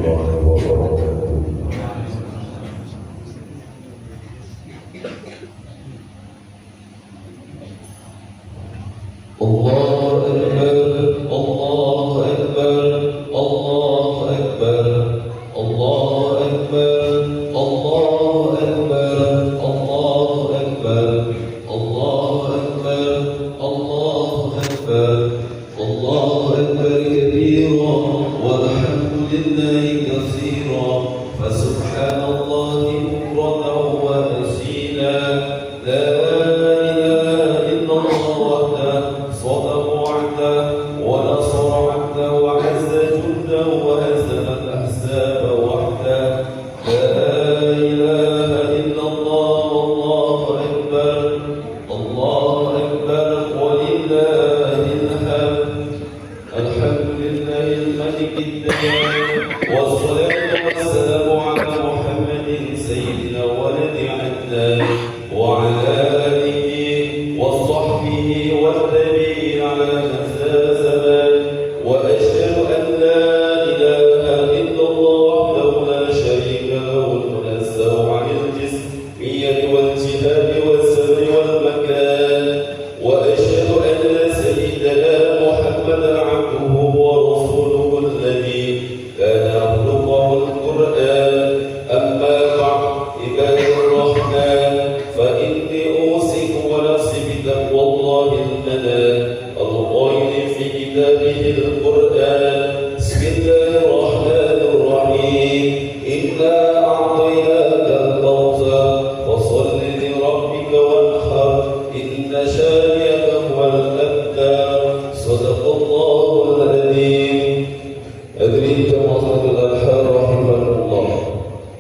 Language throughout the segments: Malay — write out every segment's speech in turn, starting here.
warahmatullahi wabarakatuh. Allahu Akbar, Allahu Akbar, Allahu Akbar, Allahu Akbar, Allahu Akbar, Allahu Akbar, Allahu Akbar, Allahu Akbar, Allahu Akbar kabira walhamdulillahi katsira fasubhanallahi bukratan wa asila la ilaha illallah wahdahu صدق وعده ونصر عبده وعز جنده وهزم الأحزاب وحده لا إله إلا الله والله أكبر الله أكبر ولله الحمد الحمد لله الملك الديان والصلاة والسلام على محمد سيدنا ولد عدنان وعلى آله وصحبه والتابعين على مدى زمان وأشهد أن لا إله إلا الله وحده لا شريك له المنزه عن الجسمية والجهاد والسر والمكان وأشهد أن سيدنا محمدا عبده ورسوله الذي كان خلقه القرآن أما بعد عباد الرحمن فإني أوصيكم ونفسي بتقوى الله المنان القائل في كتابه القرآن بسم الله الرحمن الرحيم إنا أعطيناك الكوثر فصل لربك وانحر إن شانئك هو الأبتر صدق الله العظيم. Hadirin jamaah Al-Adha rahimahullah.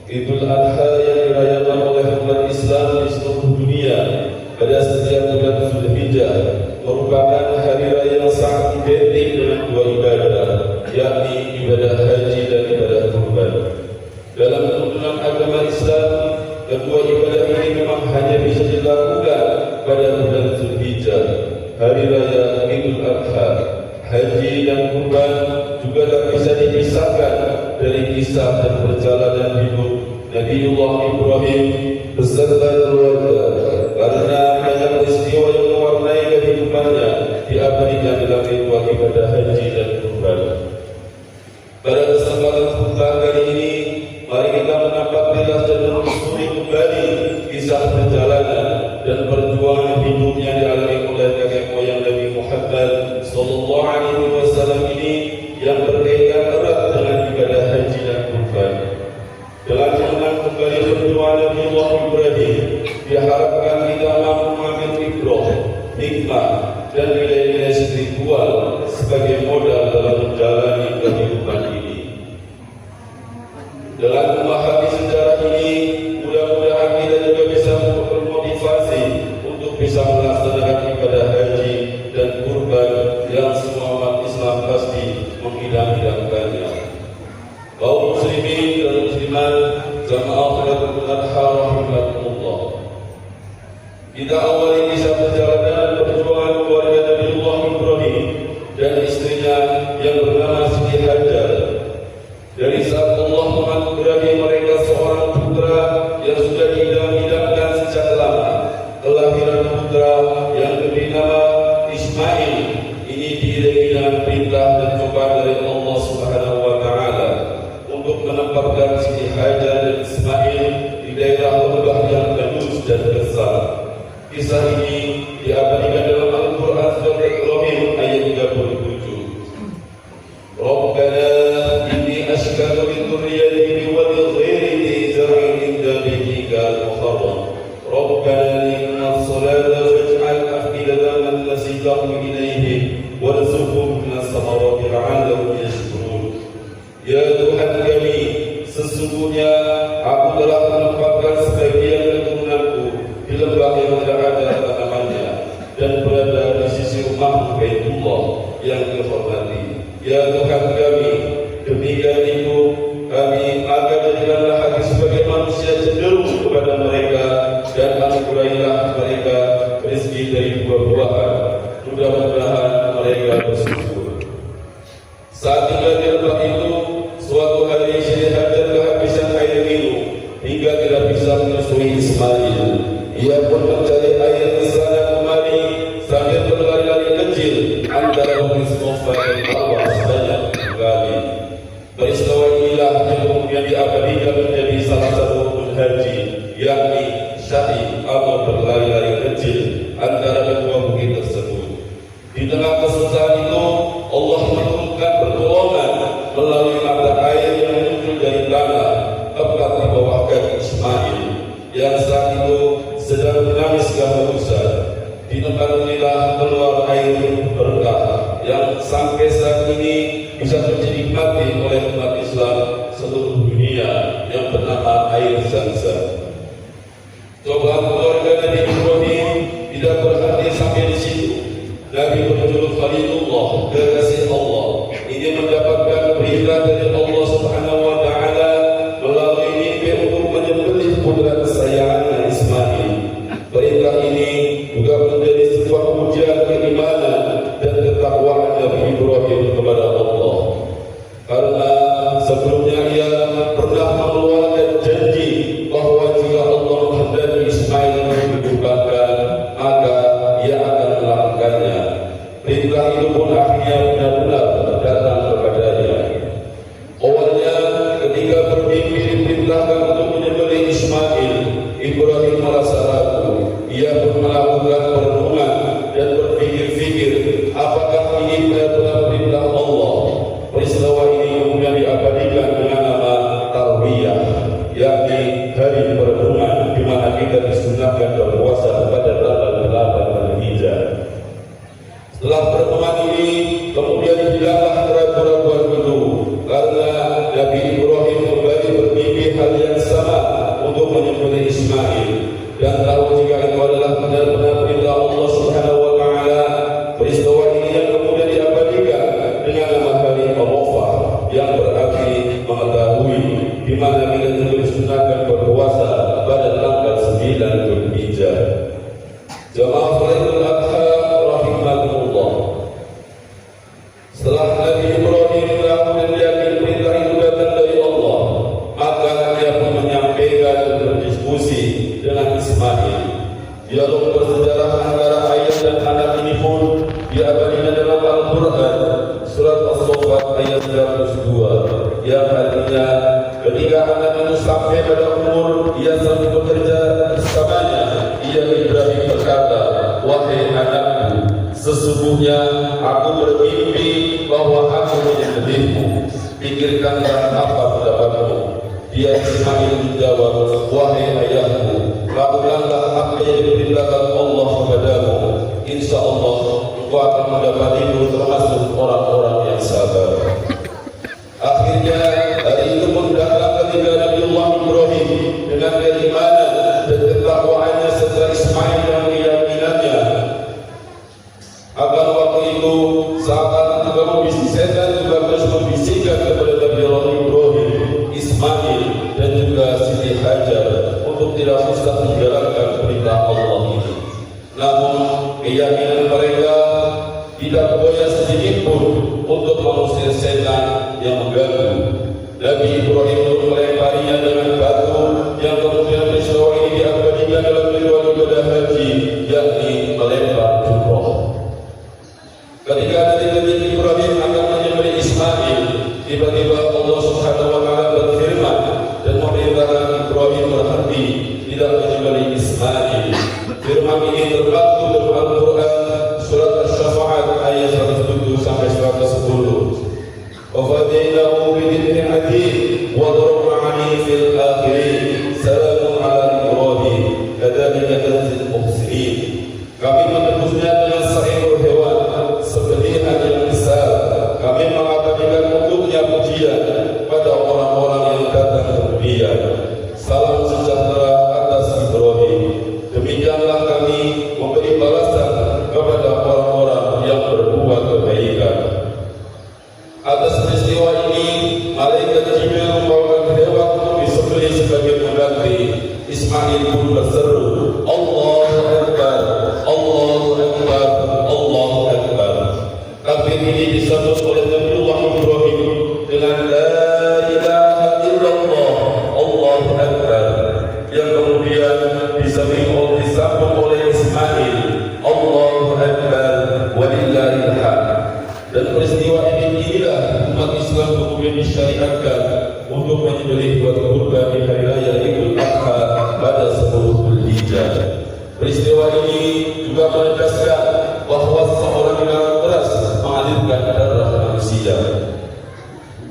Idul Adha yang dirayakan oleh umat Islam di seluruh dunia pada setiap bulan Zulhijjah merupakan hari raya yang sangat identik dengan dua ibadah, yakni ibadah haji dan ibadah kurban. Dalam tuntunan agama Islam, kedua ibadah ini memang hanya bisa dilakukan pada bulan Zulhijjah, hari raya Idul Adha. Haji dan kurban juga tak bisa dipisahkan dari kisah dan perjalanan hidup Nabiullah Ibrahim beserta keluarga, karena banyak peristiwa yang mewarnai kehidupannya diabadikan dalam ritual ibadah haji dan kurban. Pada kesempatan khutbah kali ini, mari kita menambah jelas dan menelusuri kembali kisah perjalanan dan perjuangan hidup yang dialami oleh kakek moyang Nabi Muhammad Sallallahu Alaihi Wasallam ini yang berkaitan erat dengan ibadah haji dan kurban. Dengan mengenang kembali perjuangan Nabiullah Ibrahim, diharapkan kita mampu mengambil ibrah, hikmah dan nilai-nilai spiritual sebagai modal dalam menjalani kehidupan ini. Dengan memahami sejarah ini, mudah-mudahan kita juga bisa termotivasi untuk bisa melaksanakan ibadah haji dan kurban yang semua umat Islam pasti mengidam-idamkannya. Kaum muslimin dan muslimat jamaah Idul Adha rahimahullah. Kita awali kisah perjalanan perjuangan keluarga Nabiullah Ibrahim dan istrinya yang bernama Siti Hajar. Dari saat Allah menganugerahi mereka seorang putra yang sudah diidam-idamkan sejak lama, kelahiran putra yang diberi nama Ismail ini diiringi dengan perintah dan cobaan dari Allah Subhanahu wa Ta'ala untuk menempatkan Siti Hajar dan Ismail di daerah lembah yang tandus dan besar. Kisah ini diabadikan dalam Al-Quran surat Ibrahim ayat 37. Rabbana inni askantu min dhurriyyati biwadin ghairi dhi zar'in inda baytika al-muharram Rabbana inna as-salata faj'al af'idatan min nasi tahwi ilayhim warzuqhum min as-samarati la'allahum yashkurun. Ya Tuhan kami, sesungguhnya aku telah menempatkan sebagian keturunanku di lembah yang tidak ada tanamannya dan berada di sisi rumah Baitullah yang dihormati. Ya Tuhan kami, demikian itu kami akan jadikanlah hati sebagai manusia cenderung kepada mereka dan anugerahilah mereka rezeki dari buah-buahan. Mudah-mudahan mereka bersyukur. Saat tinggal di lembah itu, suatu hari Peristiwa inilah yang kemudian diabadikan menjadi salah satu rukun haji, yakni syai' atau berlari-lari kecil antara kedua bukit tersebut. Di tengah kesusahan itu, Allah menurunkan pertolongan melalui mata air yang muncul dari tanah tepat di bawah kaki Ismail yang saat itu sedang menangis keharusan. Di tempat inilah keluar air berkah yang sampai saat ini bisa dinikmati oleh umat Islam seluruh dunia yang bernama air Zamzam. Cobaan keluarga Nabi Ibrahim tidak berhenti sampai di situ. Nabi berjuluk Khalilullah, kekasih Allah, ingin mendapatkan perintah dari Allah Subhanahu wa Ta'ala melalui mimpi untuk menyembelih putra kesayangannya Ismail. Perintah ini juga menjadi sebuah ujian keimanan dan ketakwaan Nabi Ibrahim kepada Allah. Karena sebelumnya ia pernah mengeluarkan janji bahwa jika Allah menghendaki Ismail dikuburkan, maka ia akan melakukannya. Perintah itu pun akhirnya benar-benar datang kepadanya. Awalnya ketika bermimpi diperintahkan untuk menyembelih Ismail, Ibrahim merasa ragu. Ia pun melakukan perenungan dan berpikir-pikir, apakah ini benar-benar perintah Allah? Peristiwa ini kemudian diabadikan dengan nama Tarwiyah, yakni hari perenungan, di mana kita disunahkan berpuasa pada tanggal 8 Dzulhijjah. Setelah pertemuan ini, kemudian hilanglah keraguan-keraguan itu, karena Nabi Ibrahim kembali bermimpi hal yang sama untuk menyembelih Ismail, dan tahu jika itu adalah benar-benar perintah Allah Subhanahu wa Ta'ala. Peristiwa ini yang kemudian diabadikan dengan nama hari Arafah, yang berarti mengetahui, di mana kita juga disunahkan berpuasa pada tanggal 9 Dzulhijjah. Jamaah Salatul Adha rahimahullah. Setelah Nabi Ibrahim tahu dan yakin perintah itu datang dari Allah, maka dia pun menyampaikan dan berdiskusi dengan Ismail. Dialog bersejarah antara ayah dan anak ini pun diabadikan dalam Al-Quran, surat As-Saffat ayat 102, yang artinya ketika anak itu sampai pada umur ia sampai bekerja bersamanya, ia Ibrahim berkata, wahai anakku, sesungguhnya aku bermimpi bahwa aku menyembelihmu. Pikirkanlah apa pendapatmu. Dia Ismail menjawab, wahai ayahku, lakukanlah apa yang diperintahkan Allah kepadamu. Insya Allah engkau akan mendapatimu termasuk orang-orang yang sabar. Akhirnya hari itu pun datang ketika Nabiullah Ibrahim dengan keimanan dan ketakwaannya serta Ismail dan keyakinannya. Akan waktu itu saat kamu setan juga terus membisikkan kepada Nabiullah Ibrahim, Ismail dan juga Siti Hajar untuk tidak usah menjalankan perintah Allah ini. Namun keyakinan mereka tidak goyah sedikit pun untuk mengusir setan yang mengganggu. Nabi Ibrahim pun melemparinya dengan batu, yang kemudian peristiwa ini diabadikan dalam ritual ibadah haji, yakni melempar jumroh. Ketika Nabi Ibrahim akan menyembelih Ismail, tiba-tiba Allah Subhanahu wa Ta'ala berfirman dan memerintahkan Ibrahim berhenti tidak menyembelih Ismail. Firman ini terbantu dalam Al-Quran surat Asy-Syafa'at ayat 107 sampai 110. Wafadainahu bidhibhin adid wa darabna 'alaihi fil akhirin salamun 'ala Ibrahim kadzalika najzil muhsinin. Kami menebusnya dengan seekor hewan sembelihan yang besar. Kami mengabadikan untuknya pujian pada orang-orang yang datang kemudian. Salam sejahtera atas Ibrahim. Demikianlah kami memberi balasan kepada orang-orang yang berbuat kebaikan. Atas peristiwa ini, malaikat Jibril membawakan hewan untuk disembelih sebagai pengganti. Ismail pun berseru, Allahu Akbar, Allahu Akbar, Allahu Akbar. Takbir ini disambut oleh Nabiullah Ibrahim dengan La ilaha illallah, Allahu Akbar, yang kemudian disambut oleh Ismail, Allahu Akbar, walillahil hamd. Dan peristiwa ini inilah umat Islam kemudian disyariatkan disyariatkan untuk menyembelih buat kurban di hari raya Idul Adha pada 10 Dzulhijjah. Peristiwa ini juga menegaskan bahwa seorang yang keras mengalirkan darah manusia.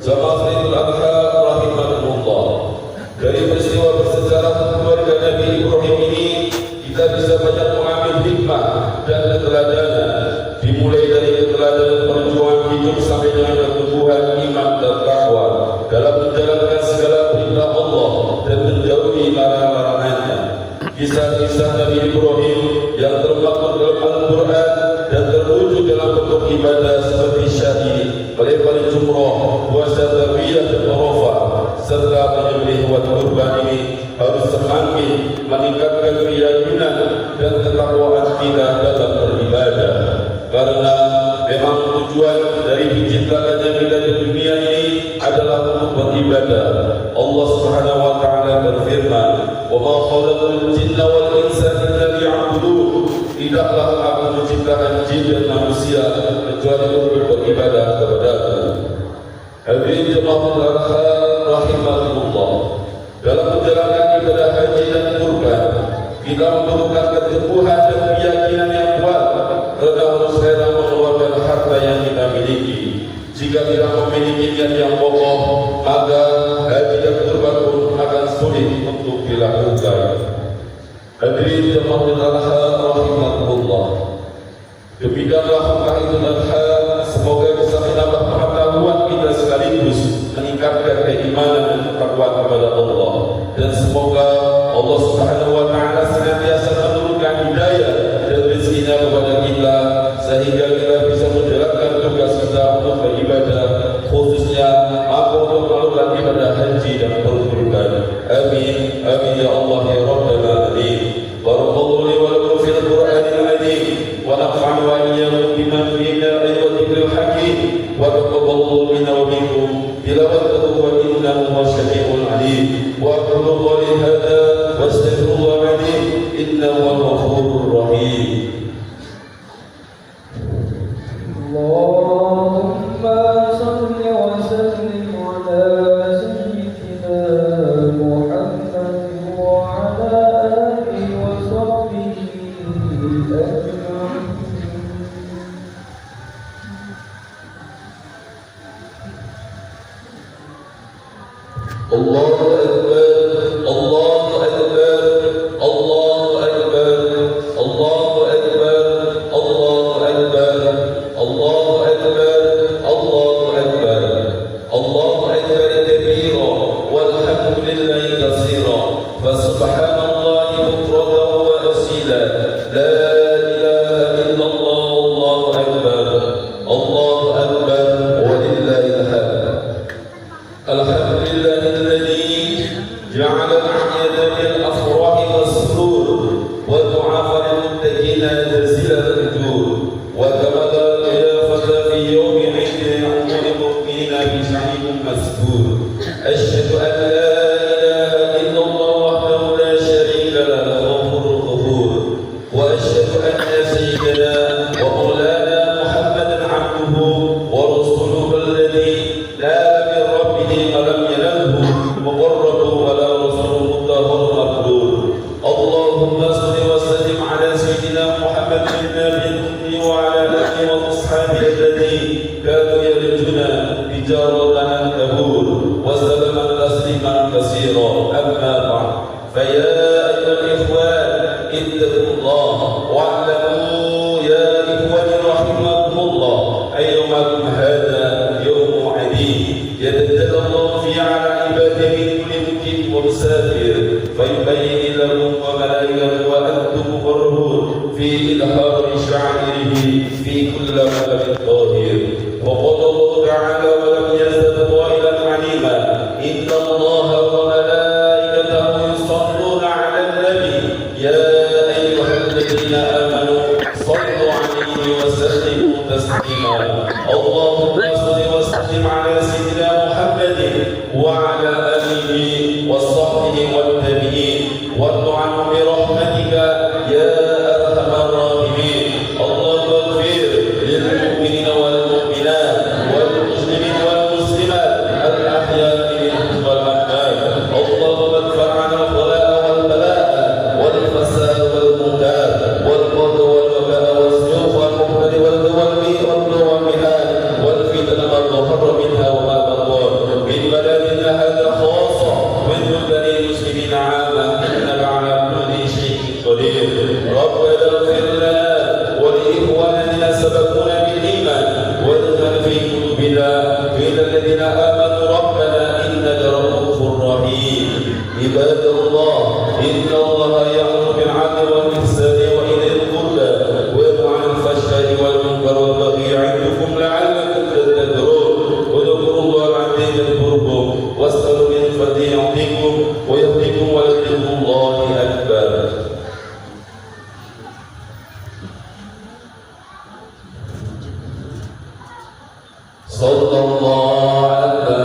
Jamaah Idul Adha rahimakumullah. Dari peristiwa bersejarah keluarga Nabi Ibrahim ini kita bisa banyak mengambil hikmah dan keteladanan, dimulai dari keteladanan perjuangan hidup sampai dengan pertumbuhan iman dan takwa dalam menjalankan segala perintah Allah dan menjauhi larangan-larangannya. Kisah-kisah Nabi Ibrahim yang termaktub dalam Al-Quran dan terwujud dalam bentuk ibadah seperti syahid, melempar jumrah, puasa tarwiyah dan arafah, serta menyembelih hewan kurban ini harus semakin meningkatkan keyakinan dan ketakwaan kita dalam beribadah. Karena memang tujuan dari diciptakannya kita di dunia ini adalah untuk beribadah. Allah Subhanahu wa taala berfirman, "Wa ma khalaqul jinna wal insa illa liya'budun." Tidaklah aku menciptakan jin dan manusia kecuali untuk beribadah kepada-Ku. Hadirin jemaah rahimahullah. Dalam menjalankan ibadah haji dan kurban, kita memerlukan keteguhan dan keyakinan yang kuat karena harus rela mengeluarkan harta yang kita miliki. Jika tidak memiliki niat yang kokoh, maka haji dan kurban pun akan sulit untuk dilakukan. Hadirin jemaah rahimahullah. Demikianlah hukum Idul Adha. Semoga bisa menambah pengetahuan kita sekaligus meningkatkan keimanan dan ketakwaan kepada Allah. Dan semoga Allah Subhanahu wa taala senantiasa menurunkan hidayah dan rezekinya kepada kita sehingga kita bisa menjalankan tugas kita untuk beribadah, khususnya untuk melakukan ibadah haji dan kurban. Amin. Amin ya Allah ya Rabbal alamin. Barakallahu li wa lakum fil Qur'anil azim wa nafa'ani wa iyyakum bima fihi min al-dhikril hakim wa taqabbalallahu minna wa minkum tilawatahu wa innahu wasami'ul alim. Wa aqulu qawli hadha wa astaghfirullah al-azim innahu huwal ghafurur rahim. Allahumma salli wa sallim ala sayyidina Muhammad wa ala alihi wa sahbihi ajma'in. Allahu Akbar, Allahu Akbar, Allahu Akbar, Allahu Akbar, Allahu Akbar, Allahu Akbar, Allahu Akbar, Allahu Akbar kabira walhamdulillahi katsira wa subhanallahi bukratan wa asila la ilaha illallah Allahu Akbar, Allahu Akbar walillahil hamd. Alhamdulillahilladzi ja'ala al-'iyada bil afrahi was-surur wa du'afa lil-muttaqina jazilan al-ujur wa kamala al-khilafata fi yawmi 'idin 'umuri mu'minina bi sha'ibin masbur. Asyhadu an la ilaha illallah wahdahu la syarika lahu al-ghafurur ghafur wa asyhadu anna sayyidana wa maulana Muhammadan 'abduhu wa rasuluhu alladzi la ولم ينله مقرب ولا رسول مطهر مقبول. اللهم صل وسلم على سيدنا محمد النبي الأمي وعلى آله وأصحابه الذين كانوا يرجون تجارة لن تبور وسلم تسليما كثيرا. أما بعد فيا أيها الإخوان اتقوا الله واعلموا يا إخواني رحمكم الله أن يومكم هذا يوم عظيم يتجلى الله فيه على عباده من كل مكين ومسافر فيبين لهم وملائكته وأنتم مقربون في إظهار شعائره في كل مكان طاهر. وقال الله تعالى ولم يزل قائلا عليما إن الله وملائكته يصلون على النبي يا أيها الذين آمنوا صلوا عليه وسلموا تسليما. اللهم صل وسلم على سيدنا محمد وعلى آله وصحبه والتابعين وارض عنهم برحمتك يا أرحم الراحمين. اللهم اغفر للمؤمنين والمؤمنات والمسلمين والمسلمات الأحياء بلطفته يعطيكم ويهديكم ولذكر الله أكبر. صلى الله على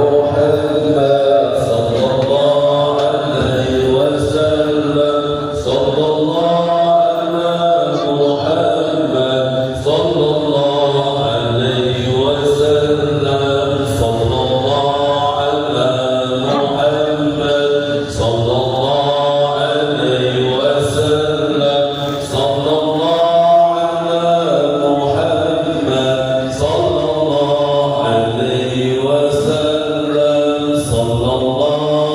محمد صلى الله عليه وسلم صلى الله على محمد صلى الله عليه وسلم صلى الله على محمد صلى الله عليه وسلم صلى الله على محمد صلى الله عليه وسلم صلى الله